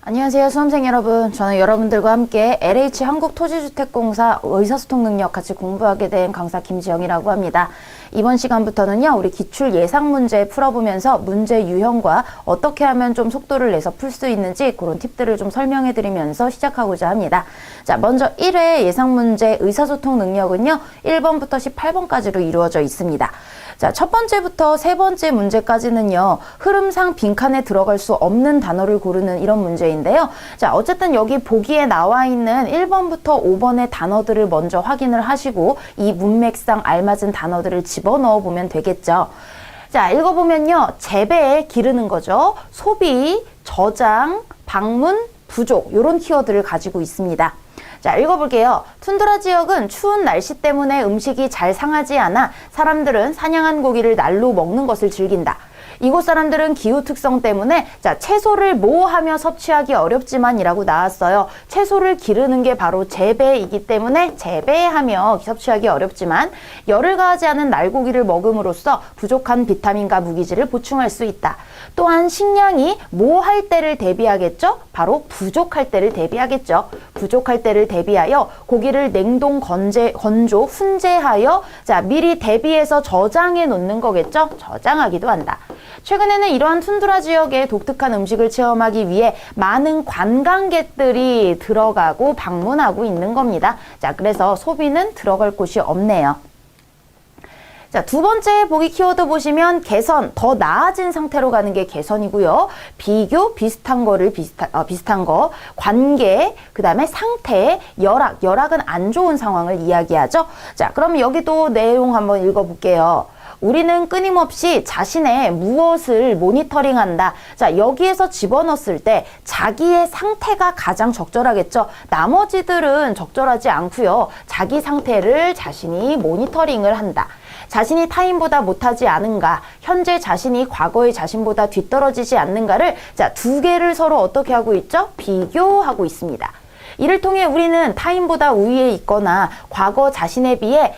안녕하세요, 수험생 여러분. 저는 여러분들과 함께 LH 한국토지주택공사 의사소통 능력 같이 공부하게 된 강사 김지영이라고 합니다. 이번 시간부터는요, 우리 기출 예상 문제 풀어보면서 문제 유형과 어떻게 하면 좀 속도를 내서 풀 수 있는지 그런 팁들을 좀 설명해 드리면서 시작하고자 합니다. 자, 먼저 1회 예상 문제 의사소통 능력은요, 1번부터 18번까지로 이루어져 있습니다. 자, 첫 번째부터 세 번째 문제까지는요, 흐름상 빈칸에 들어갈 수 없는 단어를 고르는 이런 문제인데요. 자, 어쨌든 여기 보기에 나와 있는 1번부터 5번의 단어들을 먼저 확인을 하시고 이 문맥상 알맞은 단어들을 집어넣어 보면 되겠죠. 자, 읽어보면요, 재배에 기르는 거죠. 소비, 저장, 방문, 부족, 이런 키워드를 가지고 있습니다. 자, 읽어볼게요. 툰드라 지역은 추운 날씨 때문에 음식이 잘 상하지 않아 사람들은 사냥한 고기를 날로 먹는 것을 즐긴다. 이곳 사람들은 기후 특성 때문에 자, 채소를 모호하며 섭취하기 어렵지만 이라고 나왔어요. 채소를 기르는 게 바로 재배이기 때문에 재배하며 섭취하기 어렵지만 열을 가하지 않은 날고기를 먹음으로써 부족한 비타민과 무기질을 보충할 수 있다. 또한 식량이 모할 때를 대비하겠죠? 바로 부족할 때를 대비하겠죠. 부족할 때를 대비하여 고기를 냉동 건조 훈제하여 자, 미리 대비해서 저장해 놓는 거겠죠? 저장하기도 한다. 최근에는 이러한 툰드라 지역의 독특한 음식을 체험하기 위해 많은 관광객들이 들어가고 방문하고 있는 겁니다. 자, 그래서 소비는 들어갈 곳이 없네요. 자, 두 번째 보기 키워드 보시면 개선, 더 나아진 상태로 가는 게 개선이고요. 비교, 비슷한 거, 관계, 그 다음에 상태, 열악은 안 좋은 상황을 이야기하죠. 자, 그럼 여기도 내용 한번 읽어볼게요. 우리는 끊임없이 자신의 무엇을 모니터링한다. 자, 여기에서 집어넣었을 때 자기의 상태가 가장 적절하겠죠. 나머지들은 적절하지 않고요. 자기 상태를 자신이 모니터링을 한다. 자신이 타인보다 못하지 않은가, 현재 자신이 과거의 자신보다 뒤떨어지지 않는가를 자, 두 개를 서로 어떻게 하고 있죠? 비교하고 있습니다. 이를 통해 우리는 타인보다 우위에 있거나 과거 자신에 비해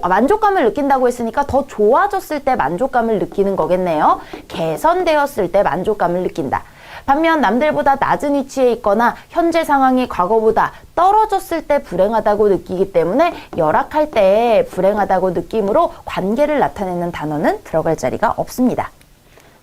만족감을 느낀다고 했으니까 더 좋아졌을 때 만족감을 느끼는 거겠네요. 개선되었을 때 만족감을 느낀다. 반면 남들보다 낮은 위치에 있거나 현재 상황이 과거보다 떨어졌을 때 불행하다고 느끼기 때문에 열악할 때 불행하다고 느낌으로 관계를 나타내는 단어는 들어갈 자리가 없습니다.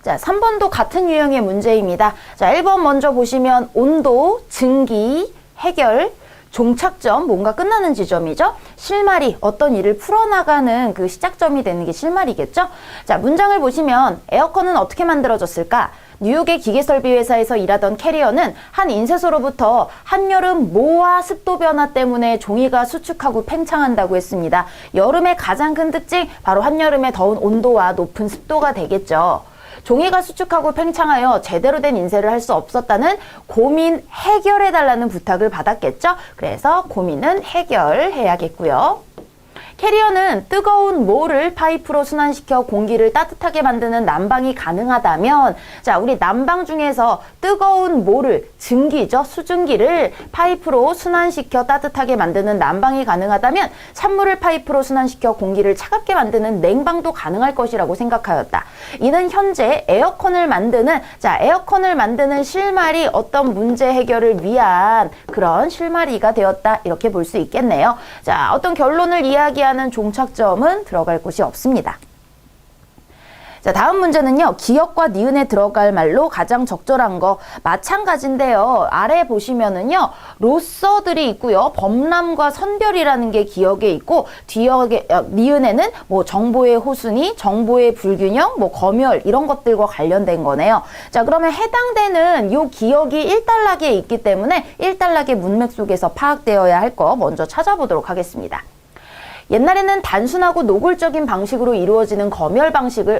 자, 3번도 같은 유형의 문제입니다. 자, 1번 먼저 보시면 온도, 증기, 해결, 종착점, 뭔가 끝나는 지점이죠. 실마리, 어떤 일을 풀어나가는 그 시작점이 되는 게 실마리겠죠. 자, 문장을 보시면 에어컨은 어떻게 만들어졌을까? 뉴욕의 기계설비 회사에서 일하던 캐리어는 한 인쇄소로부터 한여름 모와 습도 변화 때문에 종이가 수축하고 팽창한다고 했습니다. 여름의 가장 큰 특징, 바로 한여름의 더운 온도와 높은 습도가 되겠죠. 종이가 수축하고 팽창하여 제대로 된 인쇄를 할 수 없었다는 고민 해결해달라는 부탁을 받았겠죠. 그래서 고민은 해결해야겠고요. 캐리어는 뜨거운 모를 파이프로 순환시켜 공기를 따뜻하게 만드는 난방이 가능하다면 자, 우리 난방 중에서 뜨거운 모를, 증기죠. 수증기를 파이프로 순환시켜 따뜻하게 만드는 난방이 가능하다면 찬물을 파이프로 순환시켜 공기를 차갑게 만드는 냉방도 가능할 것이라고 생각하였다. 이는 현재 에어컨을 만드는 실마리 어떤 문제 해결을 위한 그런 실마리가 되었다. 이렇게 볼 수 있겠네요. 자, 어떤 결론을 이야기하는 종착점은 들어갈 곳이 없습니다. 자, 다음 문제는요. 기역과 니은에 들어갈 말로 가장 적절한 거 마찬가지인데요. 아래 보시면은요. 로서들이 있고요. 범람과 선별이라는 게 기역에 있고 뒤역에 니은에는 뭐 정보의 호순이, 정보의 불균형, 뭐 검열 이런 것들과 관련된 거네요. 자, 그러면 해당되는 요 기역이 일단락에 있기 때문에 일단락의 문맥 속에서 파악되어야 할 거 먼저 찾아보도록 하겠습니다. 옛날에는 단순하고 노골적인 방식으로 이루어지는 검열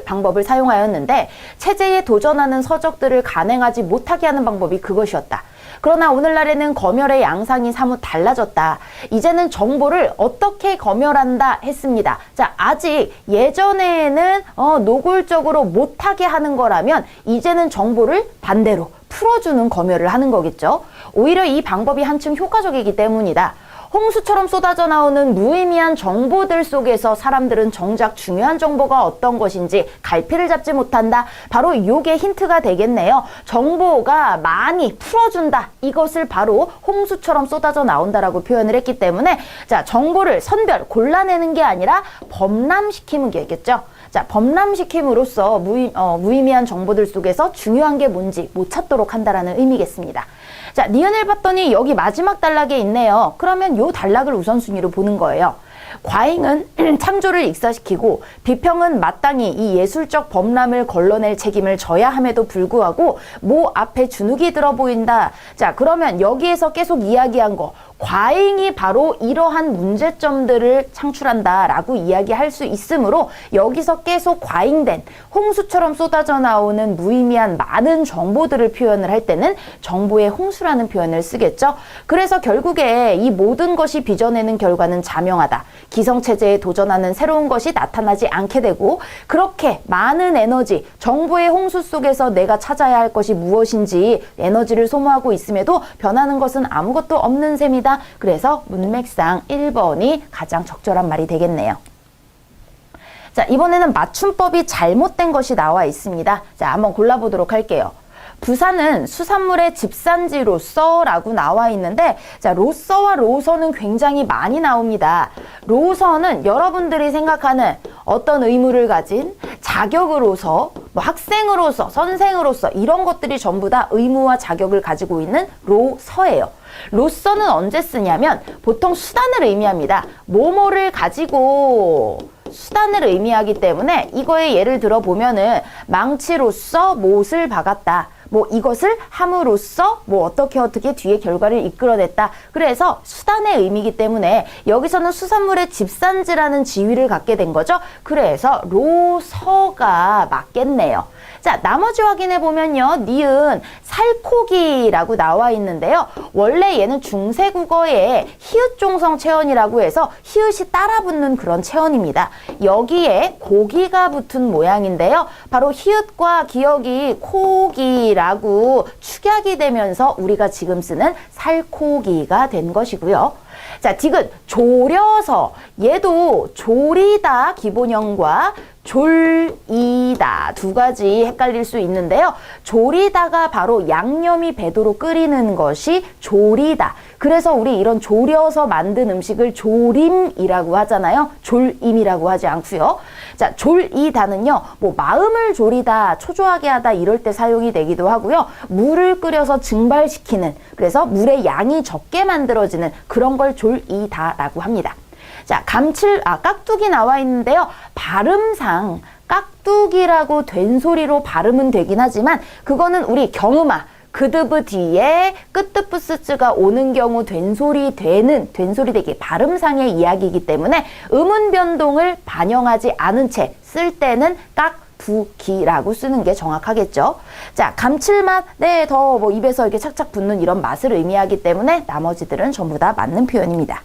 방법을 사용하였는데 체제에 도전하는 서적들을 간행하지 못하게 하는 방법이 그것이었다. 그러나 오늘날에는 검열의 양상이 사뭇 달라졌다. 이제는 정보를 어떻게 검열한다 했습니다. 자, 아직 예전에는 노골적으로 못하게 하는 거라면 이제는 정보를 반대로 풀어주는 검열을 하는 거겠죠. 오히려 이 방법이 한층 효과적이기 때문이다. 홍수처럼 쏟아져 나오는 무의미한 정보들 속에서 사람들은 정작 중요한 정보가 어떤 것인지 갈피를 잡지 못한다. 바로 이게 힌트가 되겠네요. 정보가 많이 풀어준다. 이것을 바로 홍수처럼 쏟아져 나온다라고 표현을 했기 때문에 자, 정보를 선별, 골라내는 게 아니라 범람시키는 게겠죠. 자, 범람시킴으로써 무의미한 정보들 속에서 중요한 게 뭔지 못 찾도록 한다라는 의미겠습니다. 자, 니은을 봤더니 여기 마지막 단락에 있네요. 그러면 요 단락을 우선순위로 보는 거예요. 과잉은 창조를 익사시키고 비평은 마땅히 이 예술적 범람을 걸러낼 책임을 져야 함에도 불구하고 모 앞에 주눅이 들어 보인다. 자, 그러면 여기에서 계속 이야기한 거 과잉이 바로 이러한 문제점들을 창출한다라고 이야기할 수 있으므로 여기서 계속 과잉된 홍수처럼 쏟아져 나오는 무의미한 많은 정보들을 표현을 할 때는 정보의 홍수라는 표현을 쓰겠죠. 그래서 결국에 이 모든 것이 빚어내는 결과는 자명하다. 기성체제에 도전하는 새로운 것이 나타나지 않게 되고 그렇게 많은 에너지, 정보의 홍수 속에서 내가 찾아야 할 것이 무엇인지 에너지를 소모하고 있음에도 변하는 것은 아무것도 없는 셈이다. 그래서 문맥상 1번이 가장 적절한 말이 되겠네요. 자, 이번에는 맞춤법이 잘못된 것이 나와 있습니다. 자, 한번 골라보도록 할게요. 부산은 수산물의 집산지로서 라고 나와 있는데 자, 로서와 로서는 굉장히 많이 나옵니다. 로서는 여러분들이 생각하는 어떤 의무를 가진 자격으로서 뭐 학생으로서 선생으로서 이런 것들이 전부 다 의무와 자격을 가지고 있는 로서예요. 로서는 언제 쓰냐면 보통 수단을 의미합니다. 뭐뭐를 가지고 수단을 의미하기 때문에 이거에 예를 들어 보면은 망치로서 못을 박았다. 뭐 이것을 함으로써 뭐 어떻게 뒤에 결과를 이끌어냈다. 그래서 수단의 의미이기 때문에 여기서는 수산물의 집산지라는 지위를 갖게 된 거죠. 그래서 로서가 맞겠네요. 자, 나머지 확인해 보면요. 니은 살코기라고 나와 있는데요. 원래 얘는 중세국어의 히읗종성 체언이라고 해서 히읗이 따라붙는 그런 체언입니다. 여기에 고기가 붙은 모양인데요. 바로 히읗과 기역이 코기라고 축약이 되면서 우리가 지금 쓰는 살코기가 된 것이고요. 자, 디귿 졸여서 얘도 졸이다 기본형과 졸이다 두 가지 헷갈릴 수 있는데요. 졸이다가 바로 양념이 배도록 끓이는 것이 졸이다. 그래서 우리 이런 졸여서 만든 음식을 졸임이라고 하잖아요. 졸임이라고 하지 않고요. 자, 졸이다는요. 뭐 마음을 졸이다, 초조하게 하다 이럴 때 사용이 되기도 하고요. 물을 끓여서 증발시키는 그래서 물의 양이 적게 만들어지는 그런 걸 졸이다라고 합니다. 자, 깍두기 나와 있는데요. 발음상 깍두기라고 된소리로 발음은 되긴 하지만 그거는 우리 경음아 그드브 뒤에 끄뜨뿌스츠가 오는 경우 된소리 되기 발음상의 이야기이기 때문에 음운 변동을 반영하지 않은 채 쓸 때는 깍두기라고 쓰는 게 정확하겠죠. 자, 감칠맛, 네, 더 뭐 입에서 이렇게 착착 붙는 이런 맛을 의미하기 때문에 나머지들은 전부 다 맞는 표현입니다.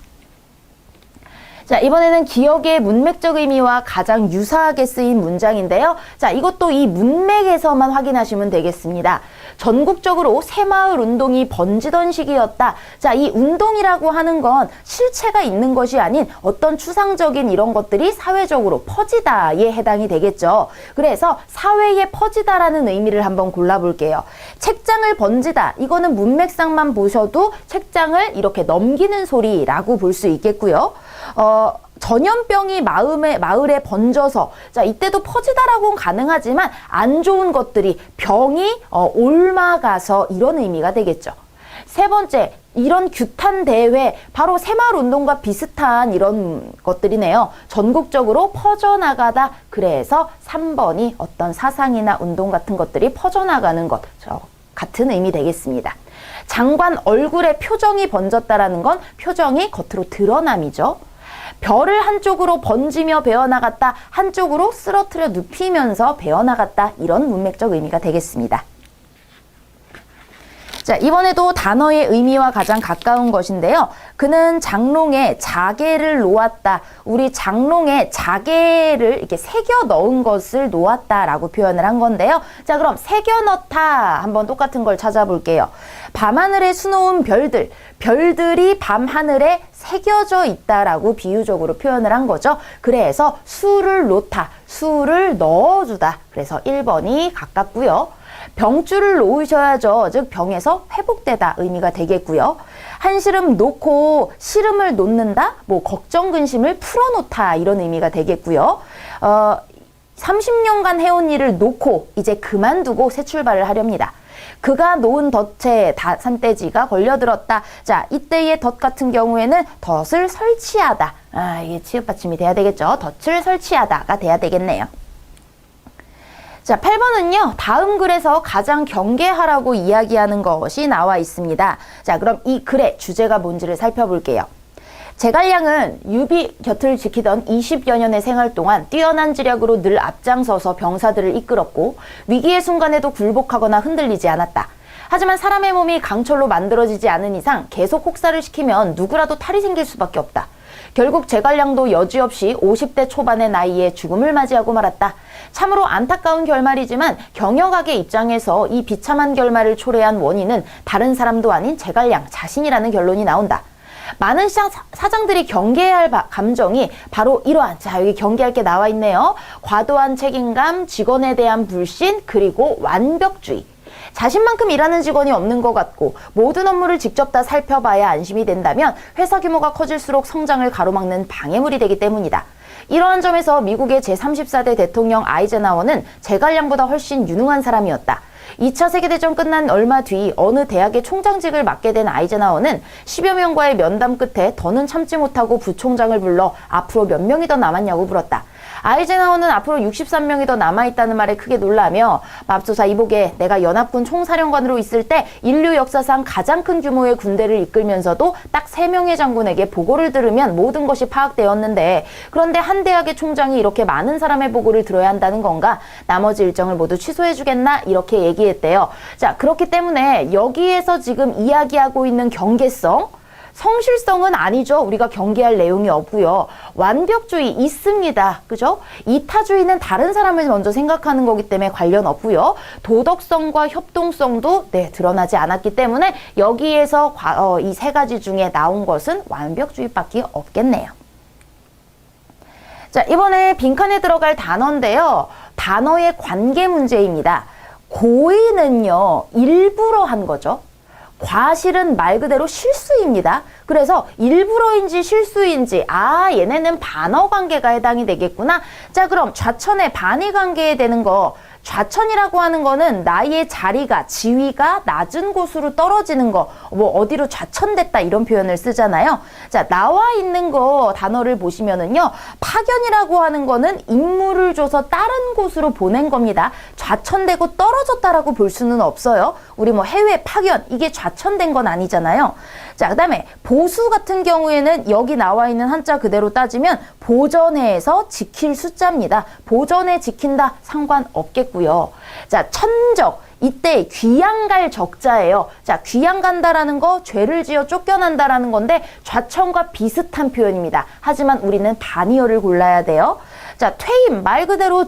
자, 이번에는 기억의 문맥적 의미와 가장 유사하게 쓰인 문장인데요. 자, 이것도 이 문맥에서만 확인하시면 되겠습니다. 전국적으로 새마을 운동이 번지던 시기였다. 자, 이 운동이라고 하는 건 실체가 있는 것이 아닌 어떤 추상적인 이런 것들이 사회적으로 퍼지다에 해당이 되겠죠. 그래서 사회에 퍼지다라는 의미를 한번 골라볼게요. 책장을 번지다. 이거는 문맥상만 보셔도 책장을 이렇게 넘기는 소리라고 볼 수 있겠고요. 전염병이 마을에 번져서 자, 이때도 퍼지다라고는 가능하지만 안 좋은 것들이 병이 옮아가서 이런 의미가 되겠죠. 세 번째, 이런 규탄 대회, 바로 새마을 운동과 비슷한 이런 것들이네요. 전국적으로 퍼져나가다. 그래서 3번이 어떤 사상이나 운동 같은 것들이 퍼져나가는 것 같은 의미 되겠습니다. 장관 얼굴에 표정이 번졌다라는 건 표정이 겉으로 드러남이죠. 별을 한쪽으로 번지며 베어나갔다, 한쪽으로 쓰러뜨려 눕히면서 베어나갔다, 이런 문맥적 의미가 되겠습니다. 자, 이번에도 단어의 의미와 가장 가까운 것인데요. 그는 장롱에 자개를 놓았다. 우리 장롱에 자개를 이렇게 새겨 넣은 것을 놓았다라고 표현을 한 건데요. 자, 그럼 새겨 넣다 한번 똑같은 걸 찾아볼게요. 밤하늘에 수놓은 별들, 별들이 밤하늘에 새겨져 있다라고 비유적으로 표현을 한 거죠. 그래서 수를 놓다, 수를 넣어주다. 그래서 1번이 가깝고요. 병줄을 놓으셔야죠. 즉 병에서 회복되다 의미가 되겠고요. 한시름 놓고 시름을 놓는다, 뭐 걱정 근심을 풀어놓다 이런 의미가 되겠고요. 30년간 해온 일을 놓고 이제 그만두고 새 출발을 하렵니다. 그가 놓은 덫에 산돼지가 걸려들었다. 자, 이때의 덫 같은 경우에는 덫을 설치하다. 이게 치읓받침이 돼야 되겠죠. 덫을 설치하다가 돼야 되겠네요. 자, 8번은요. 다음 글에서 가장 경계하라고 이야기하는 것이 나와 있습니다. 자, 그럼 이 글의 주제가 뭔지를 살펴볼게요. 제갈량은 유비 곁을 지키던 20여 년의 생활 동안 뛰어난 지략으로 늘 앞장서서 병사들을 이끌었고 위기의 순간에도 굴복하거나 흔들리지 않았다. 하지만 사람의 몸이 강철로 만들어지지 않은 이상 계속 혹사를 시키면 누구라도 탈이 생길 수밖에 없다. 결국 제갈량도 여지없이 50대 초반의 나이에 죽음을 맞이하고 말았다. 참으로 안타까운 결말이지만 경영학의 입장에서 이 비참한 결말을 초래한 원인은 다른 사람도 아닌 제갈량 자신이라는 결론이 나온다. 많은 시장 사장들이 경계해야 할 감정이 바로 이러한, 자, 여기 경계할 게 나와 있네요. 과도한 책임감, 직원에 대한 불신, 그리고 완벽주의. 자신만큼 일하는 직원이 없는 것 같고 모든 업무를 직접 다 살펴봐야 안심이 된다면 회사 규모가 커질수록 성장을 가로막는 방해물이 되기 때문이다. 이러한 점에서 미국의 제34대 대통령 아이젠하워는 제갈량보다 훨씬 유능한 사람이었다. 2차 세계대전 끝난 얼마 뒤 어느 대학의 총장직을 맡게 된 아이젠하워는 10여 명과의 면담 끝에 더는 참지 못하고 부총장을 불러 앞으로 몇 명이 더 남았냐고 물었다. 아이젠하워는 앞으로 63명이 더 남아있다는 말에 크게 놀라며 맙소사 이보게 내가 연합군 총사령관으로 있을 때 인류 역사상 가장 큰 규모의 군대를 이끌면서도 딱 3명의 장군에게 보고를 들으면 모든 것이 파악되었는데 그런데 한 대학의 총장이 이렇게 많은 사람의 보고를 들어야 한다는 건가? 나머지 일정을 모두 취소해주겠나? 이렇게 얘기했대요. 자, 그렇기 때문에 여기에서 지금 이야기하고 있는 경계성, 성실성은 아니죠. 우리가 경계할 내용이 없고요. 완벽주의 있습니다. 그죠? 이타주의는 다른 사람을 먼저 생각하는 거기 때문에 관련 없고요. 도덕성과 협동성도 드러나지 않았기 때문에 여기에서 이 세 가지 중에 나온 것은 완벽주의밖에 없겠네요. 자, 이번에 빈칸에 들어갈 단어인데요. 단어의 관계 문제입니다. 고의는요, 일부러 한 거죠. 과실은 말 그대로 실수입니다. 그래서 일부러인지 실수인지 얘네는 반어 관계가 해당이 되겠구나. 자, 그럼 좌천의 반의 관계에 되는 거, 좌천이라고 하는 거는 나의 자리가, 지위가 낮은 곳으로 떨어지는 거, 뭐 어디로 좌천됐다 이런 표현을 쓰잖아요. 자, 나와 있는 거 단어를 보시면은요, 파견이라고 하는 거는 임무를 줘서 다른 곳으로 보낸 겁니다. 좌천되고 떨어졌다라고 볼 수는 없어요. 우리 뭐 해외 파견, 이게 좌천된 건 아니잖아요. 자, 그다음에 보수 같은 경우에는 여기 나와 있는 한자 그대로 따지면 보전해에서 지킬 숫자입니다. 보전해 지킨다 상관없겠고요. 자, 천적. 이때 귀양갈 적자예요. 자, 귀양간다라는 거 죄를 지어 쫓겨난다라는 건데 좌천과 비슷한 표현입니다. 하지만 우리는 단이어를 골라야 돼요. 자, 퇴임 말 그대로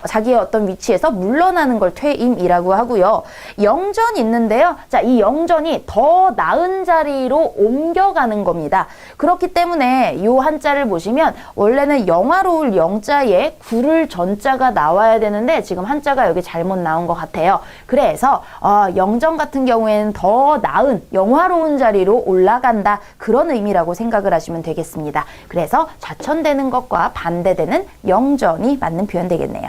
자기의 어떤 위치에서 물러나는 걸 퇴임이라고 하고요. 영전 있는데요. 자, 이 영전이 더 나은 자리로 옮겨가는 겁니다. 그렇기 때문에 이 한자를 보시면 원래는 영화로울 영자에 구를 전자가 나와야 되는데 지금 한자가 여기 잘못 나온 것 같아요. 그래서 영전 같은 경우에는 더 나은 영화로운 자리로 올라간다. 그런 의미라고 생각을 하시면 되겠습니다. 그래서 좌천되는 것과 반대되는 영전이 맞는 표현 되겠네요.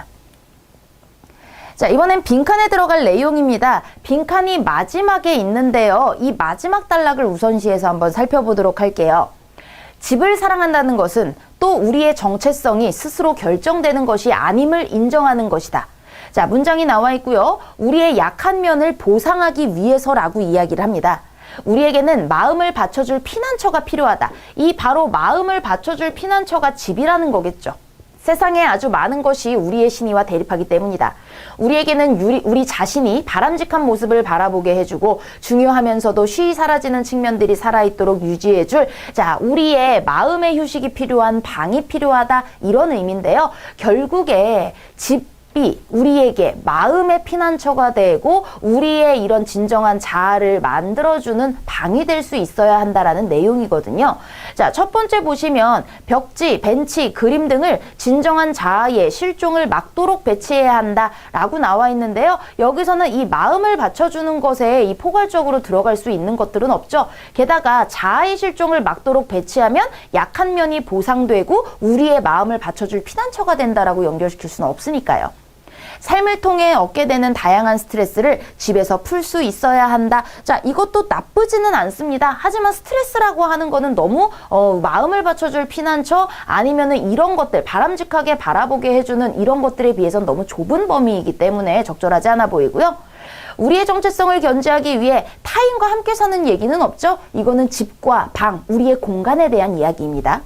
자, 이번엔 빈칸에 들어갈 내용입니다. 빈칸이 마지막에 있는데요. 이 마지막 단락을 우선시해서 한번 살펴보도록 할게요. 집을 사랑한다는 것은 또 우리의 정체성이 스스로 결정되는 것이 아님을 인정하는 것이다. 자, 문장이 나와 있고요. 우리의 약한 면을 보상하기 위해서라고 이야기를 합니다. 우리에게는 마음을 받쳐줄 피난처가 필요하다. 이 바로 마음을 받쳐줄 피난처가 집이라는 거겠죠. 세상에 아주 많은 것이 우리의 신의와 대립하기 때문이다. 우리에게는 우리 자신이 바람직한 모습을 바라보게 해주고 중요하면서도 쉬이 사라지는 측면들이 살아있도록 유지해줄 우리의 마음의 휴식이 필요한 방이 필요하다 이런 의미인데요. 결국에 집이 우리에게 마음의 피난처가 되고 우리의 이런 진정한 자아를 만들어주는 방이 될 수 있어야 한다라는 내용이거든요. 자, 첫 번째 보시면 벽지, 벤치, 그림 등을 진정한 자아의 실종을 막도록 배치해야 한다라고 나와 있는데요. 여기서는 이 마음을 받쳐주는 것에 이 포괄적으로 들어갈 수 있는 것들은 없죠. 게다가 자아의 실종을 막도록 배치하면 약한 면이 보상되고 우리의 마음을 받쳐줄 피난처가 된다라고 연결시킬 수는 없으니까요. 삶을 통해 얻게 되는 다양한 스트레스를 집에서 풀 수 있어야 한다. 자, 이것도 나쁘지는 않습니다. 하지만 스트레스라고 하는 거는 너무 마음을 받쳐줄 피난처 아니면은 이런 것들 바람직하게 바라보게 해주는 이런 것들에 비해서는 너무 좁은 범위이기 때문에 적절하지 않아 보이고요. 우리의 정체성을 견지하기 위해 타인과 함께 사는 얘기는 없죠. 이거는 집과 방, 우리의 공간에 대한 이야기입니다.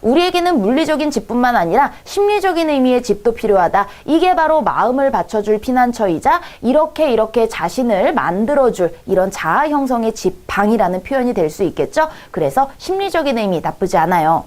우리에게는 물리적인 집뿐만 아니라 심리적인 의미의 집도 필요하다. 이게 바로 마음을 받쳐줄 피난처이자 이렇게 자신을 만들어줄 이런 자아 형성의 집, 방이라는 표현이 될 수 있겠죠. 그래서 심리적인 의미 나쁘지 않아요.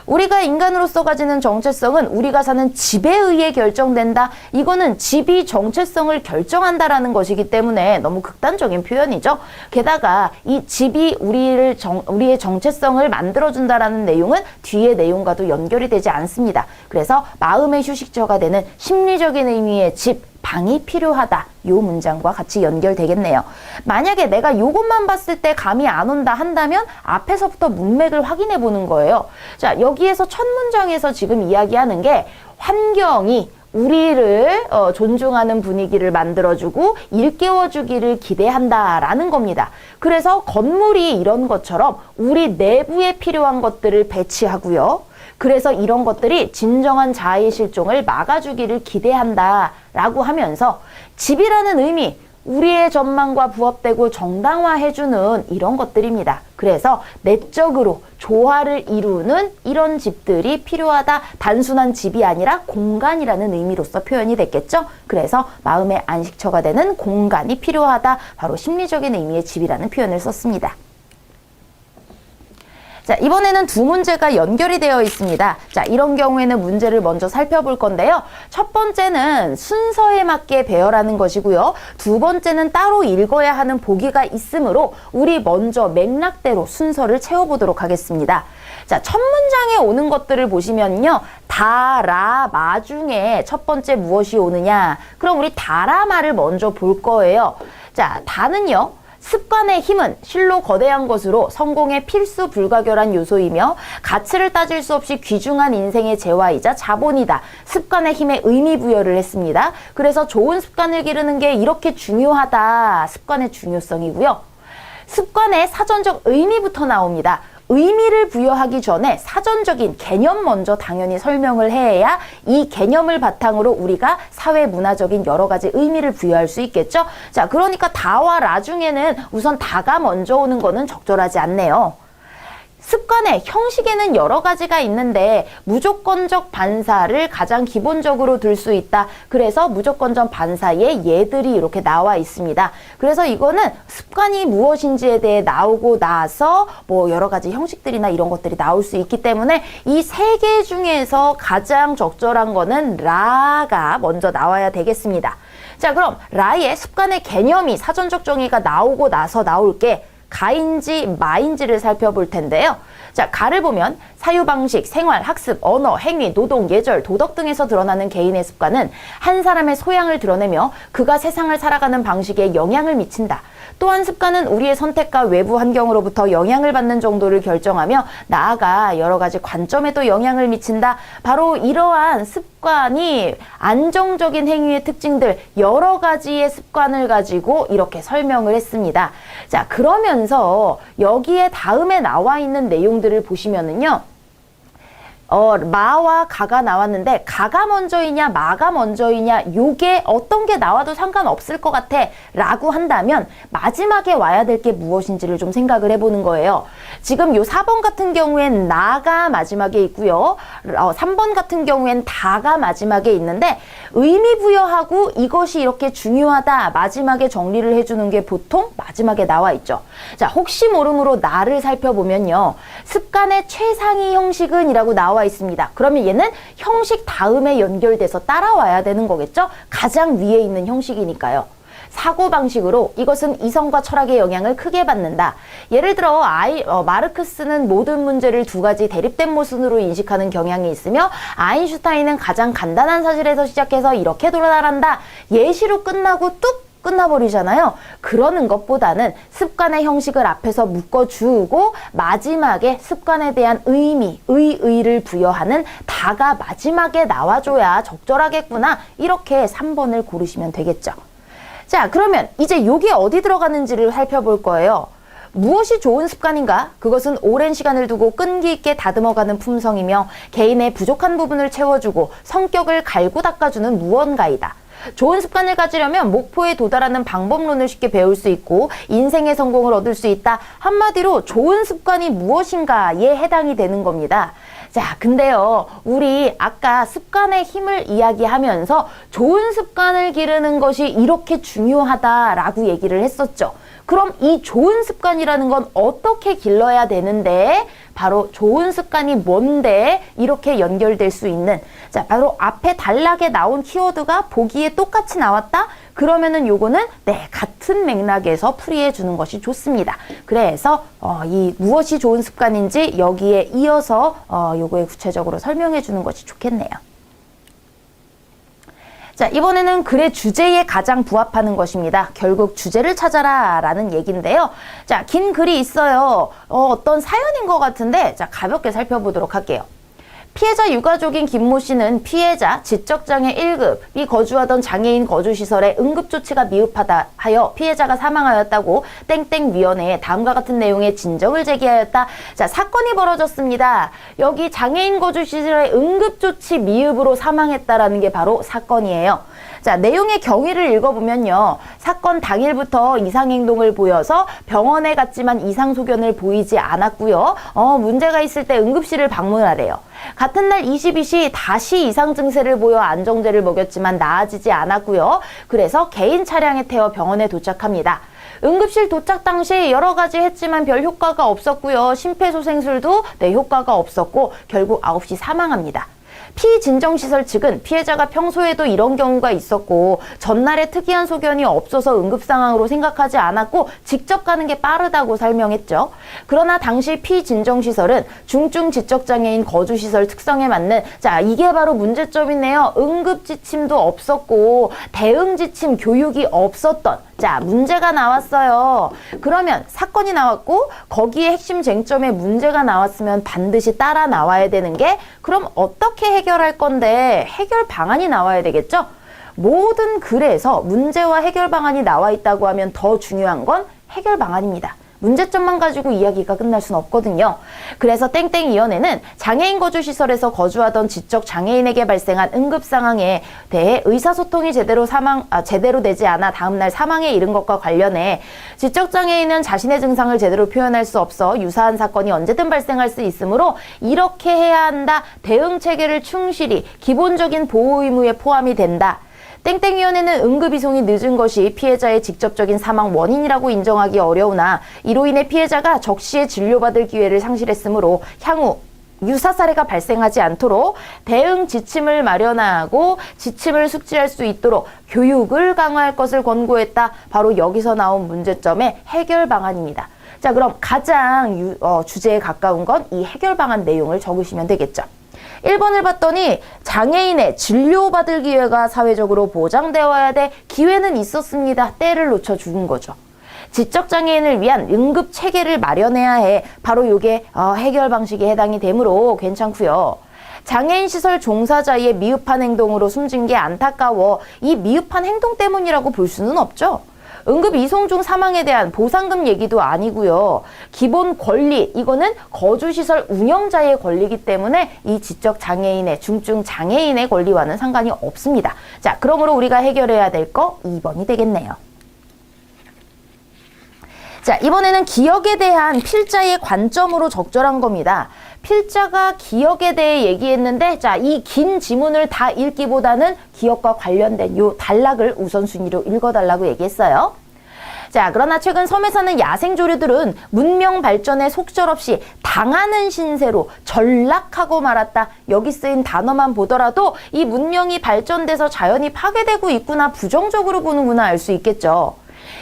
우리가 인간으로서 가지는 정체성은 우리가 사는 집에 의해 결정된다. 이거는 집이 정체성을 결정한다라는 것이기 때문에 너무 극단적인 표현이죠. 게다가 이 집이 우리의 정체성을 만들어준다라는 내용은 뒤의 내용과도 연결이 되지 않습니다. 그래서 마음의 휴식처가 되는 심리적인 의미의 집, 방이 필요하다. 요 문장과 같이 연결되겠네요. 만약에 내가 요것만 봤을 때 감이 안 온다 한다면 앞에서부터 문맥을 확인해 보는 거예요. 자, 여기에서 첫 문장에서 지금 이야기하는 게 환경이 우리를 존중하는 분위기를 만들어주고 일깨워주기를 기대한다라는 겁니다. 그래서 건물이 이런 것처럼 우리 내부에 필요한 것들을 배치하고요. 그래서 이런 것들이 진정한 자아의 실종을 막아주기를 기대한다라고 하면서 집이라는 의미, 우리의 전망과 부합되고 정당화해주는 이런 것들입니다. 그래서 내적으로 조화를 이루는 이런 집들이 필요하다. 단순한 집이 아니라 공간이라는 의미로서 표현이 됐겠죠. 그래서 마음의 안식처가 되는 공간이 필요하다. 바로 심리적인 의미의 집이라는 표현을 썼습니다. 자, 이번에는 두 문제가 연결이 되어 있습니다. 자, 이런 경우에는 문제를 먼저 살펴볼 건데요. 첫 번째는 순서에 맞게 배열하는 것이고요. 두 번째는 따로 읽어야 하는 보기가 있으므로 우리 먼저 맥락대로 순서를 채워보도록 하겠습니다. 자, 첫 문장에 오는 것들을 보시면요. 다, 라, 마 중에 첫 번째 무엇이 오느냐? 그럼 우리 다라 마를 먼저 볼 거예요. 자, 다는요. 습관의 힘은 실로 거대한 것으로 성공의 필수 불가결한 요소이며 가치를 따질 수 없이 귀중한 인생의 재화이자 자본이다. 습관의 힘에 의미 부여를 했습니다. 그래서 좋은 습관을 기르는 게 이렇게 중요하다. 습관의 중요성이고요. 습관의 사전적 의미부터 나옵니다. 의미를 부여하기 전에 사전적인 개념 먼저 당연히 설명을 해야 이 개념을 바탕으로 우리가 사회 문화적인 여러 가지 의미를 부여할 수 있겠죠. 자, 그러니까 다와 라 중에는 우선 다가 먼저 오는 거는 적절하지 않네요. 습관의 형식에는 여러 가지가 있는데 무조건적 반사를 가장 기본적으로 들 수 있다. 그래서 무조건적 반사에 얘들이 이렇게 나와 있습니다. 그래서 이거는 습관이 무엇인지에 대해 나오고 나서 뭐 여러 가지 형식들이나 이런 것들이 나올 수 있기 때문에 이 세 개 중에서 가장 적절한 거는 라가 먼저 나와야 되겠습니다. 자, 그럼 라의 습관의 개념이 사전적 정의가 나오고 나서 나올 게 가인지 마인지를 살펴볼 텐데요. 자, 가를 보면 사유방식, 생활, 학습, 언어, 행위, 노동, 예절, 도덕 등에서 드러나는 개인의 습관은 한 사람의 소양을 드러내며 그가 세상을 살아가는 방식에 영향을 미친다. 또한 습관은 우리의 선택과 외부 환경으로부터 영향을 받는 정도를 결정하며 나아가 여러 가지 관점에도 영향을 미친다. 바로 이러한 습관이 안정적인 행위의 특징들 여러 가지의 습관을 가지고 이렇게 설명을 했습니다. 자, 그러면서 여기에 다음에 나와 있는 내용들을 보시면은요. 마와 가가 나왔는데 가가 먼저이냐 마가 먼저이냐 요게 어떤 게 나와도 상관없을 것 같아 라고 한다면 마지막에 와야 될 게 무엇인지를 좀 생각을 해보는 거예요. 지금 요 4번 같은 경우엔 나가 마지막에 있고요. 3번 같은 경우엔 다가 마지막에 있는데 의미 부여하고 이것이 이렇게 중요하다 마지막에 정리를 해주는 게 보통 마지막에 나와 있죠. 자, 혹시 모르므로 나를 살펴보면요. 습관의 최상위 형식은 이라고 나와 있습니다. 그러면 얘는 형식 다음에 연결돼서 따라와야 되는 거겠죠? 가장 위에 있는 형식이니까요. 사고방식으로 이것은 이성과 철학의 영향을 크게 받는다. 예를 들어 마르크스는 모든 문제를 두 가지 대립된 모순으로 인식하는 경향이 있으며 아인슈타인은 가장 간단한 사실에서 시작해서 이렇게 돌아간다. 예시로 끝나고 뚝 끝나버리잖아요. 그러는 것보다는 습관의 형식을 앞에서 묶어주고 마지막에 습관에 대한 의의를 부여하는 다가 마지막에 나와줘야 적절하겠구나. 이렇게 3번을 고르시면 되겠죠. 자, 그러면 이제 요게 어디 들어가는지를 살펴볼 거예요. 무엇이 좋은 습관인가? 그것은 오랜 시간을 두고 끈기 있게 다듬어가는 품성이며 개인의 부족한 부분을 채워주고 성격을 갈고 닦아주는 무언가이다. 좋은 습관을 가지려면 목표에 도달하는 방법론을 쉽게 배울 수 있고 인생의 성공을 얻을 수 있다. 한마디로 좋은 습관이 무엇인가에 해당이 되는 겁니다. 자, 근데요, 우리 아까 습관의 힘을 이야기하면서 좋은 습관을 기르는 것이 이렇게 중요하다라고 얘기를 했었죠. 그럼 이 좋은 습관이라는 건 어떻게 길러야 되는데 바로 좋은 습관이 뭔데 이렇게 연결될 수 있는 자 바로 앞에 단락에 나온 키워드가 보기에 똑같이 나왔다? 그러면은 요거는 네 같은 맥락에서 풀이해 주는 것이 좋습니다. 그래서 이 무엇이 좋은 습관인지 여기에 이어서 요거에 구체적으로 설명해 주는 것이 좋겠네요. 자, 이번에는 글의 주제에 가장 부합하는 것입니다. 결국 주제를 찾아라 라는 얘기인데요. 자, 긴 글이 있어요. 어떤 사연인 것 같은데 자, 가볍게 살펴보도록 할게요. 피해자 유가족인 김모 씨는 피해자 지적장애 1급이 거주하던 장애인 거주시설의 응급조치가 미흡하다 하여 피해자가 사망하였다고 땡땡위원회에 다음과 같은 내용의 진정을 제기하였다. 자, 사건이 벌어졌습니다. 여기 장애인 거주시설의 응급조치 미흡으로 사망했다라는 게 바로 사건이에요. 자, 내용의 경위를 읽어보면요. 사건 당일부터 이상행동을 보여서 병원에 갔지만 이상소견을 보이지 않았고요. 문제가 있을 때 응급실을 방문하래요. 같은 날 22시 다시 이상 증세를 보여 안정제를 먹였지만 나아지지 않았고요. 그래서 개인 차량에 태워 병원에 도착합니다. 응급실 도착 당시 여러 가지 했지만 별 효과가 없었고요. 심폐소생술도 효과가 없었고 결국 9시 사망합니다. 피진정시설 측은 피해자가 평소에도 이런 경우가 있었고 전날에 특이한 소견이 없어서 응급상황으로 생각하지 않았고 직접 가는 게 빠르다고 설명했죠. 그러나 당시 피진정시설은 중증 지적장애인 거주시설 특성에 맞는 자 이게 바로 문제점이네요. 응급지침도 없었고 대응지침 교육이 없었던 자 문제가 나왔어요. 그러면 사건이 나왔고 거기에 핵심 쟁점에 문제가 나왔으면 반드시 따라 나와야 되는 게 그럼 어떻게 해결할 건데 해결 방안이 나와야 되겠죠? 모든 글에서 문제와 해결 방안이 나와 있다고 하면 더 중요한 건 해결 방안입니다. 문제점만 가지고 이야기가 끝날 순 없거든요. 그래서 땡땡위원회는 장애인 거주시설에서 거주하던 지적 장애인에게 발생한 응급 상황에 대해 의사소통이 제대로 되지 않아 다음날 사망에 이른 것과 관련해 지적 장애인은 자신의 증상을 제대로 표현할 수 없어 유사한 사건이 언제든 발생할 수 있으므로 이렇게 해야 한다. 대응 체계를 충실히 기본적인 보호 의무에 포함이 된다. 땡땡위원회는 응급이송이 늦은 것이 피해자의 직접적인 사망 원인이라고 인정하기 어려우나 이로 인해 피해자가 적시에 진료받을 기회를 상실했으므로 향후 유사 사례가 발생하지 않도록 대응 지침을 마련하고 지침을 숙지할 수 있도록 교육을 강화할 것을 권고했다. 바로 여기서 나온 문제점의 해결 방안입니다. 자, 그럼 가장 주제에 가까운 건 이 해결 방안 내용을 적으시면 되겠죠. 1번을 봤더니 장애인의 진료받을 기회가 사회적으로 보장되어야 돼. 기회는 있었습니다. 때를 놓쳐 죽은 거죠. 지적장애인을 위한 응급 체계를 마련해야 해. 바로 이게 해결 방식에 해당이 되므로 괜찮고요. 장애인 시설 종사자의 미흡한 행동으로 숨진 게 안타까워. 이 미흡한 행동 때문이라고 볼 수는 없죠. 응급 이송 중 사망에 대한 보상금 얘기도 아니고요. 기본 권리, 이거는 거주시설 운영자의 권리이기 때문에 이 지적 장애인의, 중증 장애인의 권리와는 상관이 없습니다. 자, 그러므로 우리가 해결해야 될 거 2번이 되겠네요. 자, 이번에는 기억에 대한 필자의 관점으로 적절한 겁니다. 필자가 기억에 대해 얘기했는데, 자, 이 긴 지문을 다 읽기보다는 기억과 관련된 요 단락을 우선순위로 읽어달라고 얘기했어요. 자, 그러나 최근 섬에 사는 야생조류들은 문명 발전에 속절없이 당하는 신세로 전락하고 말았다. 여기 쓰인 단어만 보더라도 이 문명이 발전돼서 자연이 파괴되고 있구나, 부정적으로 보는구나 알 수 있겠죠.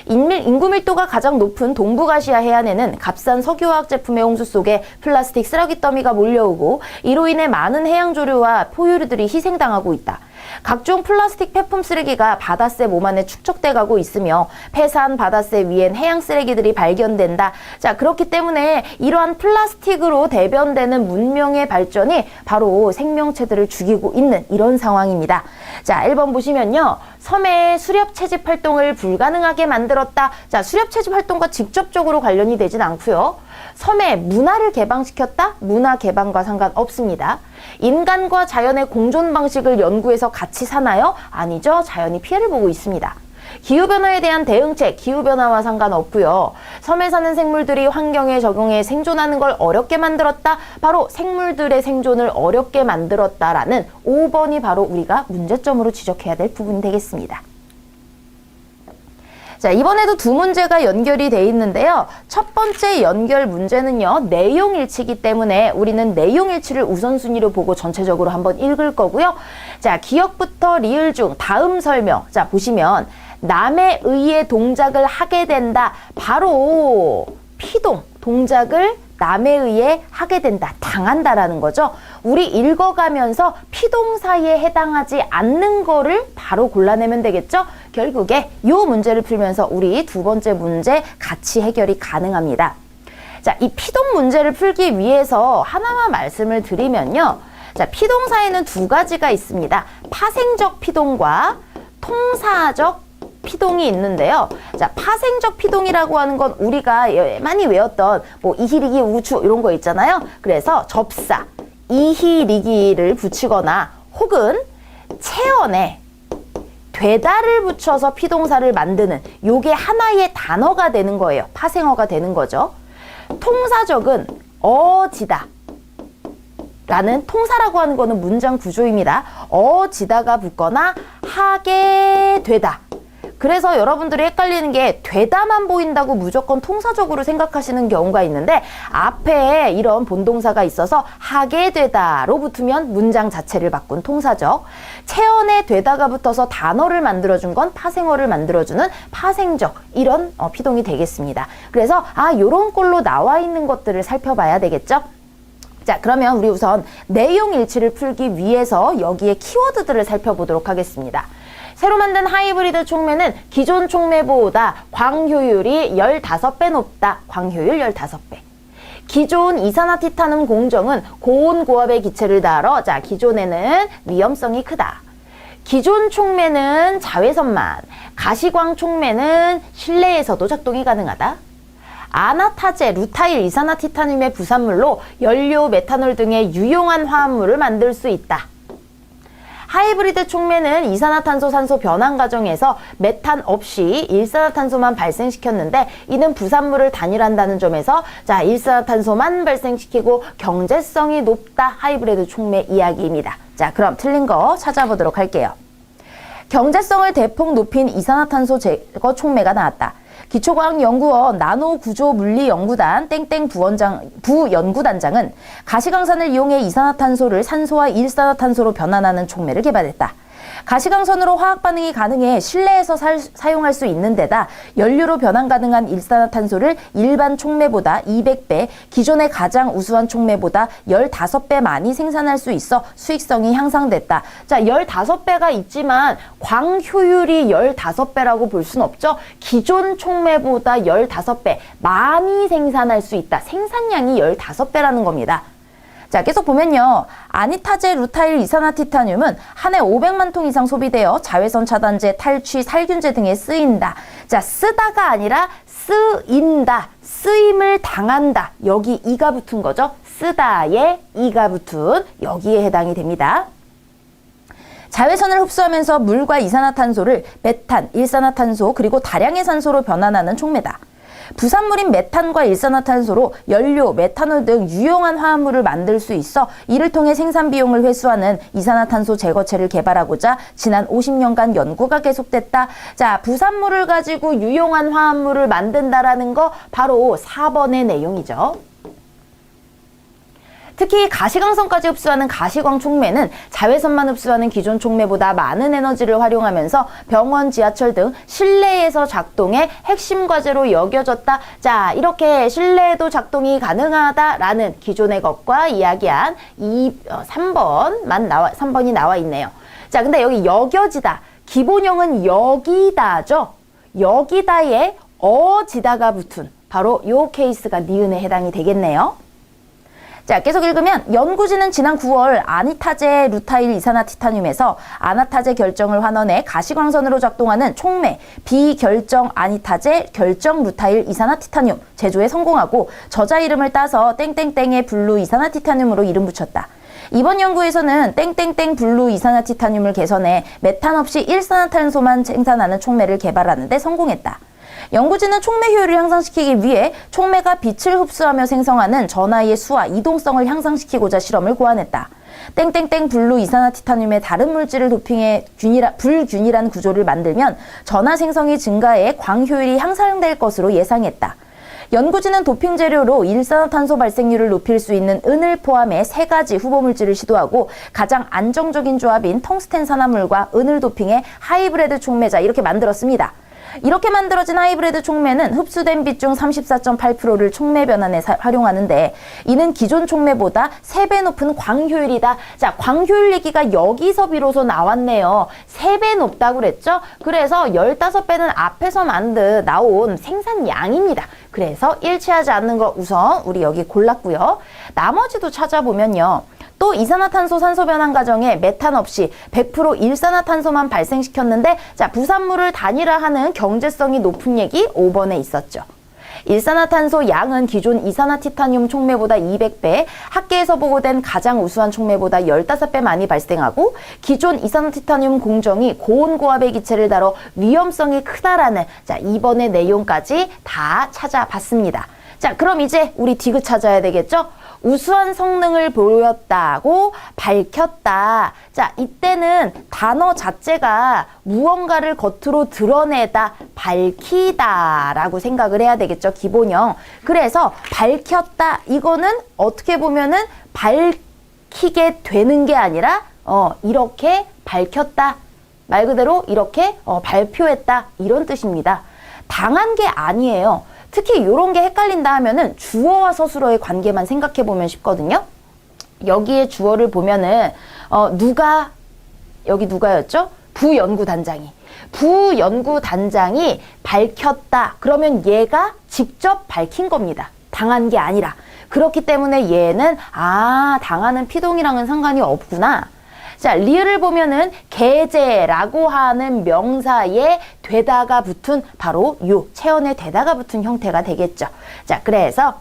인구 밀도가 가장 높은 동북아시아 해안에는 값싼 석유화학 제품의 홍수 속에 플라스틱 쓰레기 더미가 몰려오고 이로 인해 많은 해양조류와 포유류들이 희생당하고 있다. 각종 플라스틱 폐품 쓰레기가 바다새 몸 안에 축적돼 가고 있으며 폐사한 바다새 위엔 해양 쓰레기들이 발견된다. 자, 그렇기 때문에 이러한 플라스틱으로 대변되는 문명의 발전이 바로 생명체들을 죽이고 있는 이런 상황입니다. 자, 1번 보시면요. 섬의 수렵 채집 활동을 불가능하게 만들었다. 자, 수렵 채집 활동과 직접적으로 관련이 되진 않고요. 섬의 문화를 개방시켰다? 문화 개방과 상관없습니다. 인간과 자연의 공존 방식을 연구해서 같이 사나요? 아니죠. 자연이 피해를 보고 있습니다. 기후변화에 대한 대응책, 기후변화와 상관없고요. 섬에 사는 생물들이 환경에 적응해 생존하는 걸 어렵게 만들었다. 바로 생물들의 생존을 어렵게 만들었다라는 5번이 바로 우리가 문제점으로 지적해야 될 부분이 되겠습니다. 자, 이번에도 두 문제가 연결이 돼 있는데요. 첫 번째 연결 문제는요, 내용일치이기 때문에 우리는 내용일치를 우선순위로 보고 전체적으로 한번 읽을 거고요. 자, 기억부터 리을 중 다음 설명. 자, 보시면 남에 의해 동작을 하게 된다. 바로 피동, 동작을 남에 의해 하게 된다, 당한다라는 거죠. 우리 읽어가면서 피동사에 해당하지 않는 거를 바로 골라내면 되겠죠. 결국에 이 문제를 풀면서 우리 두 번째 문제 같이 해결이 가능합니다. 자, 이 피동 문제를 풀기 위해서 하나만 말씀을 드리면요. 자, 피동사에는 두 가지가 있습니다. 파생적 피동과 통사적 피동이 있는데요. 자, 파생적 피동이라고 하는 건 우리가 많이 외웠던 뭐 이희리기 우추 이런 거 있잖아요. 그래서 접사, 이희리기를 붙이거나 혹은 체언에 되다를 붙여서 피동사를 만드는 요게 하나의 단어가 되는 거예요. 파생어가 되는 거죠. 통사적은 어지다 라는, 통사라고 하는 거는 문장 구조입니다. 어지다가 붙거나 하게 되다. 그래서 여러분들이 헷갈리는 게 되다만 보인다고 무조건 통사적으로 생각하시는 경우가 있는데 앞에 이런 본동사가 있어서 하게 되다로 붙으면 문장 자체를 바꾼 통사적, 체언에 되다가 붙어서 단어를 만들어준 건 파생어를 만들어주는 파생적, 이런 피동이 되겠습니다. 그래서 요런 꼴로 나와 있는 것들을 살펴봐야 되겠죠. 자, 그러면 우리 우선 내용 일치를 풀기 위해서 여기에 키워드들을 살펴보도록 하겠습니다. 새로 만든 하이브리드 촉매는 기존 촉매보다 광효율이 15배 높다. 광효율 15배. 기존 이산화티타늄 공정은 고온 고압의 기체를 다뤄. 자, 기존에는 위험성이 크다. 기존 촉매는 자외선만, 가시광 촉매는 실내에서도 작동이 가능하다. 아나타제, 루타일, 이산화티타늄의 부산물로 연료, 메탄올 등의 유용한 화합물을 만들 수 있다. 하이브리드 촉매는 이산화탄소 산소 변환 과정에서 메탄 없이 일산화탄소만 발생시켰는데 이는 부산물을 단일한다는 점에서 자, 일산화탄소만 발생시키고 경제성이 높다. 하이브리드 촉매 이야기입니다. 자, 그럼 틀린 거 찾아보도록 할게요. 경제성을 대폭 높인 이산화탄소 제거 촉매가 나왔다. 기초과학연구원 나노구조물리연구단 땡땡 부연구단장은 가시광선을 이용해 이산화탄소를 산소와 일산화탄소로 변환하는 촉매를 개발했다. 가시광선으로 화학반응이 가능해 실내에서 사용할 수 있는 데다 연료로 변환 가능한 일산화탄소를 일반 촉매보다 200배, 기존의 가장 우수한 촉매보다 15배 많이 생산할 수 있어 수익성이 향상됐다. 자, 15배가 있지만 광효율이 15배라고 볼 순 없죠. 기존 촉매보다 15배 많이 생산할 수 있다. 생산량이 15배라는 겁니다. 자, 계속 보면요. 아니타제, 루타일, 이산화티타늄은 한 해 500만 통 이상 소비되어 자외선 차단제, 탈취, 살균제 등에 쓰인다. 자, 쓰다가 아니라 쓰인다. 쓰임을 당한다. 여기 이가 붙은 거죠. 쓰다에 이가 붙은 여기에 해당이 됩니다. 자외선을 흡수하면서 물과 이산화탄소를 메탄, 일산화탄소, 그리고 다량의 산소로 변환하는 촉매다. 부산물인 메탄과 일산화탄소로 연료, 메탄올 등 유용한 화합물을 만들 수 있어 이를 통해 생산 비용을 회수하는 이산화탄소 제거체를 개발하고자 지난 50년간 연구가 계속됐다. 자, 부산물을 가지고 유용한 화합물을 만든다라는 거 바로 4번의 내용이죠. 특히 가시광선까지 흡수하는 가시광 촉매는 자외선만 흡수하는 기존 촉매보다 많은 에너지를 활용하면서 병원, 지하철 등 실내에서 작동의 핵심 과제로 여겨졌다. 자, 이렇게 실내에도 작동이 가능하다라는 기존의 것과 이야기한 3번이 나와 있네요. 자, 근데 여기 여겨지다. 기본형은 여기다죠. 여기다에 어지다가 붙은 바로 요 케이스가 니은에 해당이 되겠네요. 자, 계속 읽으면 연구진은 지난 9월 아니타제, 루타일, 이산화티타늄에서 아나타제 결정을 환원해 가시광선으로 작동하는 촉매 비결정 아니타제, 결정 루타일, 이산화티타늄 제조에 성공하고 저자 이름을 따서 땡땡땡의 블루 이산화티타늄으로 이름 붙였다. 이번 연구에서는 땡땡땡 블루 이산화티타늄을 개선해 메탄 없이 일산화탄소만 생산하는 촉매를 개발하는 데 성공했다. 연구진은 촉매 효율을 향상시키기 위해 촉매가 빛을 흡수하며 생성하는 전하의 수와 이동성을 향상시키고자 실험을 고안했다. 땡땡땡 블루 이산화티타늄의 다른 물질을 도핑해 불균일한 구조를 만들면 전하 생성이 증가해 광효율이 향상될 것으로 예상했다. 연구진은 도핑 재료로 일산화탄소 발생률을 높일 수 있는 은을 포함해 3가지 후보물질을 시도하고 가장 안정적인 조합인 텅스텐 산화물과 은을 도핑해 하이브레드 촉매자 이렇게 만들었습니다. 이렇게 만들어진 하이브리드 촉매는 흡수된 빛 중 34.8%를 촉매 변환에 활용하는데 이는 기존 촉매보다 3배 높은 광효율이다. 자, 광효율 얘기가 여기서 비로소 나왔네요. 3배 높다고 그랬죠? 그래서 15배는 앞에서 나온 생산량입니다. 그래서 일치하지 않는 거 우선 우리 여기 골랐고요. 나머지도 찾아보면요. 또 이산화탄소 산소 변환 과정에 메탄 없이 100% 일산화탄소만 발생시켰는데 자, 부산물을 단일화하는 경제성이 높은 얘기 5번에 있었죠. 일산화탄소 양은 기존 이산화티타늄 촉매보다 200배, 학계에서 보고된 가장 우수한 촉매보다 15배 많이 발생하고 기존 이산화티타늄 공정이 고온고압의 기체를 다뤄 위험성이 크다라는 자, 이번의 내용까지 다 찾아봤습니다. 자, 그럼 이제 우리 디귿 찾아야 되겠죠? 우수한 성능을 보였다고 밝혔다. 자, 이때는 단어 자체가 무언가를 겉으로 드러내다, 밝히다 라고 생각을 해야 되겠죠. 기본형. 그래서 밝혔다. 이거는 어떻게 보면은 밝히게 되는 게 아니라 이렇게 밝혔다. 말 그대로 이렇게 발표했다. 이런 뜻입니다. 당한 게 아니에요. 특히 이런 게 헷갈린다 하면은 주어와 서술어의 관계만 생각해 보면 쉽거든요. 여기에 주어를 보면은 여기 누가였죠? 부연구단장이 밝혔다. 그러면 얘가 직접 밝힌 겁니다. 당한 게 아니라. 그렇기 때문에 얘는 당하는 피동이랑은 상관이 없구나. 자, 리을을 보면은 계제라고 하는 명사에 되다가 붙은 바로 요 체언에 되다가 붙은 형태가 되겠죠. 자, 그래서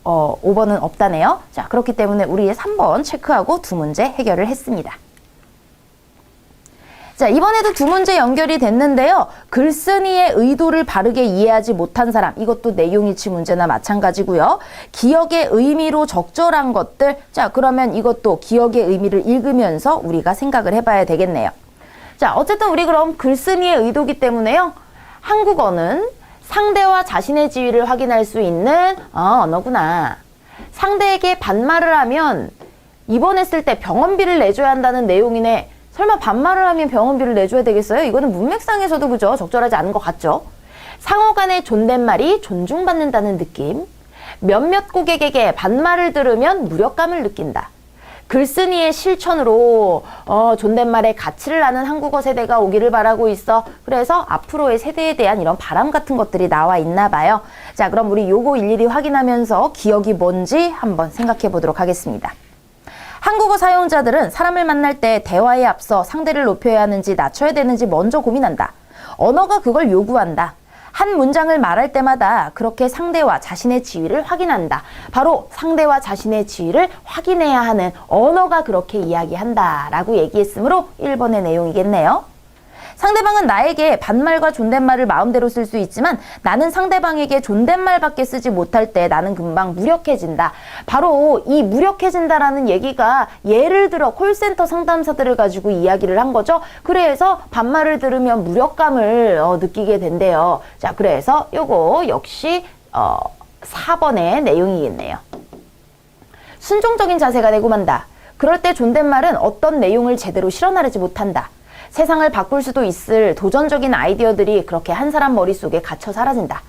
5번은 없다네요. 자, 그렇기 때문에 우리 3번 체크하고 2문제 해결을 했습니다. 자, 이번에도 2문제 연결이 됐는데요. 글쓴이의 의도를 바르게 이해하지 못한 사람, 이것도 내용일치 문제나 마찬가지고요. 기억의 의미로 적절한 것들, 자, 그러면 이것도 기억의 의미를 읽으면서 우리가 생각을 해봐야 되겠네요. 자, 어쨌든 우리 그럼 글쓴이의 의도기 때문에요. 한국어는 상대와 자신의 지위를 확인할 수 있는 언어구나. 상대에게 반말을 하면 입원했을 때 병원비를 내줘야 한다는 내용이네. 설마 반말을 하면 병원비를 내줘야 되겠어요? 이거는 문맥상에서도 그죠? 적절하지 않은 것 같죠? 상호 간의 존댓말이 존중받는다는 느낌. 몇몇 고객에게 반말을 들으면 무력감을 느낀다. 글쓴이의 실천으로 존댓말의 가치를 아는 한국어 세대가 오기를 바라고 있어. 그래서 앞으로의 세대에 대한 이런 바람 같은 것들이 나와 있나 봐요. 자, 그럼 우리 요거 일일이 확인하면서 기억이 뭔지 한번 생각해 보도록 하겠습니다. 한국어 사용자들은 사람을 만날 때 대화에 앞서 상대를 높여야 하는지 낮춰야 되는지 먼저 고민한다. 언어가 그걸 요구한다. 한 문장을 말할 때마다 그렇게 상대와 자신의 지위를 확인한다. 바로 상대와 자신의 지위를 확인해야 하는 언어가 그렇게 이야기한다 라고 얘기했으므로 1번의 내용이겠네요. 상대방은 나에게 반말과 존댓말을 마음대로 쓸 수 있지만 나는 상대방에게 존댓말밖에 쓰지 못할 때 나는 금방 무력해진다. 바로 이 무력해진다라는 얘기가 예를 들어 콜센터 상담사들을 가지고 이야기를 한 거죠. 그래서 반말을 들으면 무력감을 느끼게 된대요. 자, 그래서 요거 역시 4번의 내용이겠네요. 순종적인 자세가 되고 만다. 그럴 때 존댓말은 어떤 내용을 제대로 실어나르지 못한다. 세상을 바꿀 수도 있을 도전적인 아이디어들이 그렇게 한 사람 머릿속에 갇혀 사라진다.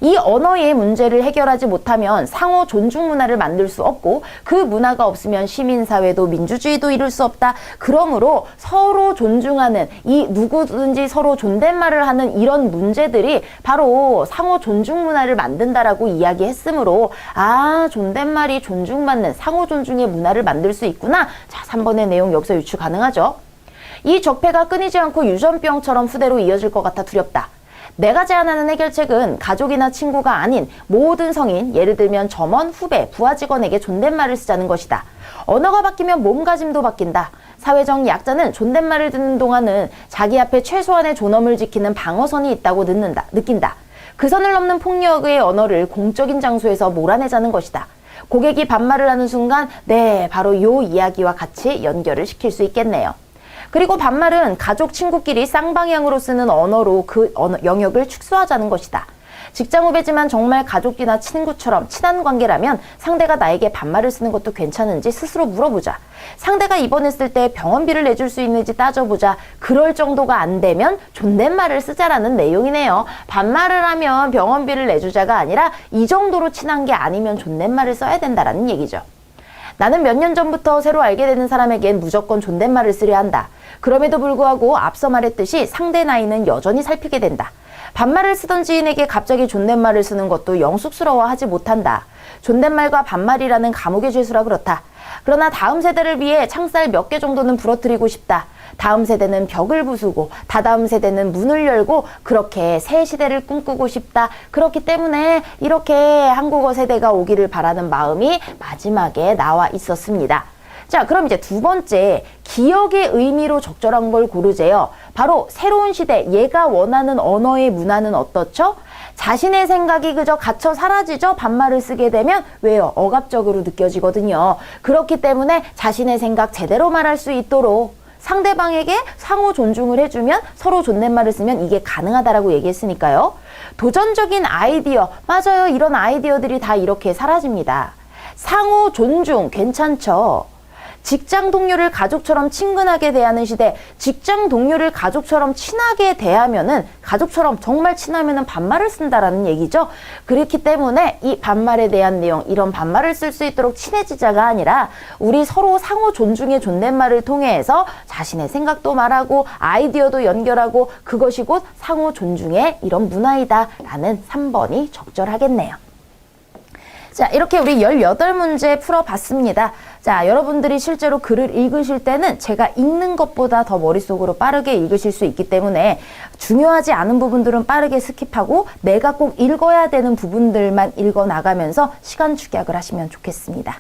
이 언어의 문제를 해결하지 못하면 상호 존중 문화를 만들 수 없고 그 문화가 없으면 시민사회도 민주주의도 이룰 수 없다. 그러므로 서로 존중하는 이 누구든지 서로 존댓말을 하는 이런 문제들이 바로 상호 존중 문화를 만든다라고 이야기했으므로 존댓말이 존중받는 상호 존중의 문화를 만들 수 있구나. 자, 3번의 내용 여기서 유추 가능하죠. 이 적폐가 끊이지 않고 유전병처럼 후대로 이어질 것 같아 두렵다. 내가 제안하는 해결책은 가족이나 친구가 아닌 모든 성인, 예를 들면 점원, 후배, 부하 직원에게 존댓말을 쓰자는 것이다. 언어가 바뀌면 몸가짐도 바뀐다. 사회적 약자는 존댓말을 듣는 동안은 자기 앞에 최소한의 존엄을 지키는 방어선이 있다고 느낀다. 그 선을 넘는 폭력의 언어를 공적인 장소에서 몰아내자는 것이다. 고객이 반말을 하는 순간 바로 요 이야기와 같이 연결을 시킬 수 있겠네요. 그리고 반말은 가족, 친구끼리 쌍방향으로 쓰는 언어로 그 영역을 축소하자는 것이다. 직장 후배지만 정말 가족이나 친구처럼 친한 관계라면 상대가 나에게 반말을 쓰는 것도 괜찮은지 스스로 물어보자. 상대가 입원했을 때 병원비를 내줄 수 있는지 따져보자. 그럴 정도가 안 되면 존댓말을 쓰자라는 내용이네요. 반말을 하면 병원비를 내주자가 아니라 이 정도로 친한 게 아니면 존댓말을 써야 된다라는 얘기죠. 나는 몇 년 전부터 새로 알게 되는 사람에겐 무조건 존댓말을 쓰려 한다. 그럼에도 불구하고 앞서 말했듯이 상대 나이는 여전히 살피게 된다. 반말을 쓰던 지인에게 갑자기 존댓말을 쓰는 것도 영 쑥스러워하지 못한다. 존댓말과 반말이라는 감옥의 죄수라 그렇다. 그러나 다음 세대를 위해 창살 몇 개 정도는 부러뜨리고 싶다. 다음 세대는 벽을 부수고 다다음 세대는 문을 열고 그렇게 새 시대를 꿈꾸고 싶다. 그렇기 때문에 이렇게 한국어 세대가 오기를 바라는 마음이 마지막에 나와 있었습니다. 자, 그럼 이제 두 번째, 기억의 의미로 적절한 걸 고르재요. 바로 새로운 시대, 얘가 원하는 언어의 문화는 어떻죠? 자신의 생각이 그저 갇혀 사라지죠. 반말을 쓰게 되면 왜요? 억압적으로 느껴지거든요. 그렇기 때문에 자신의 생각 제대로 말할 수 있도록 상대방에게 상호 존중을 해주면 서로 존댓말을 쓰면 이게 가능하다라고 얘기했으니까요. 도전적인 아이디어, 맞아요. 이런 아이디어들이 다 이렇게 사라집니다. 상호 존중 괜찮죠. 직장 동료를 가족처럼 친근하게 대하는 시대, 직장 동료를 가족처럼 친하게 대하면은 가족처럼 정말 친하면은 반말을 쓴다라는 얘기죠. 그렇기 때문에 이 반말에 대한 내용, 이런 반말을 쓸 수 있도록 친해지자가 아니라 우리 서로 상호 존중의 존댓말을 통해서 자신의 생각도 말하고 아이디어도 연결하고 그것이 곧 상호 존중의 이런 문화이다라는 3번이 적절하겠네요. 자, 이렇게 우리 18문제 풀어봤습니다. 자, 여러분들이 실제로 글을 읽으실 때는 제가 읽는 것보다 더 머릿속으로 빠르게 읽으실 수 있기 때문에 중요하지 않은 부분들은 빠르게 스킵하고 내가 꼭 읽어야 되는 부분들만 읽어 나가면서 시간 축약을 하시면 좋겠습니다.